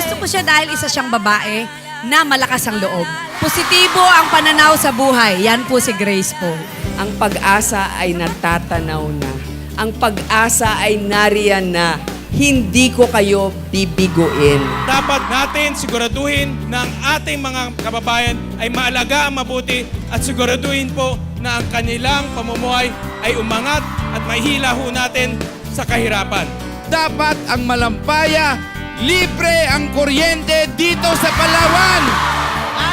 Gusto ko siya dahil isa siyang babae na malakas ang loob. Positibo ang pananaw sa buhay. Yan po si Grace po. Ang pag-asa ay natatanaw na. Ang pag-asa ay nariyan na. Hindi ko kayo bibiguin. Dapat natin siguraduhin na ang ating mga kababayan ay maalagaan mabuti at siguraduhin po na ang kanilang pamumuhay ay umangat at mahila ho natin sa kahirapan. Dapat ang Malampaya, libre ang kuryente dito sa Palawan.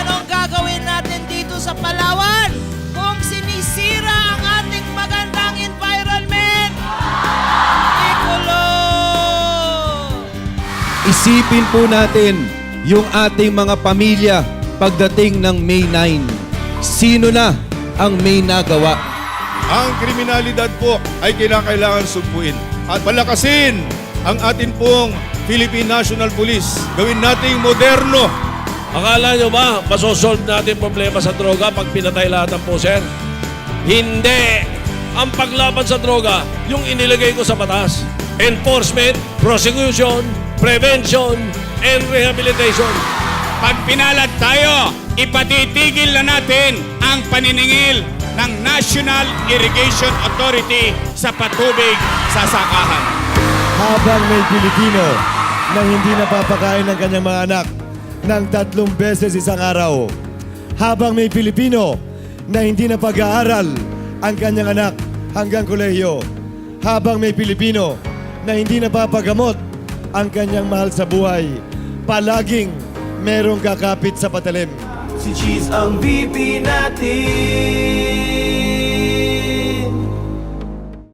Anong gagawin natin dito sa Palawan kung sinisira ang ating magandang environment? Ikulo! Isipin po natin yung ating mga pamilya pagdating ng May 9. Sino na ang may nagawa? Ang kriminalidad po ay kailangan sumpuin at palakasin ang atin pong Philippine National Police. Gawin nating moderno. Akala nyo ba masosolve natin problema sa droga pag pinatay lahat ng poser? Hindi! Ang paglaban sa droga, yung inilagay ko sa batas. Enforcement, prosecution, prevention, and rehabilitation. Pag pinalad tayo, ipatitigil na natin ang paniningil ng National Irrigation Authority sa patubig sa sakahan. Habang may Pilipino na hindi napapakain ng kanyang mga anak ng 3 beses isang araw. Habang may Pilipino na hindi na pag-aaral ang kanyang anak hanggang kolehiyo. Habang may Pilipino na hindi napapagamot ang kanyang mahal sa buhay. Palaging merong kakapit sa patalim. Si Cheese ang VP natin.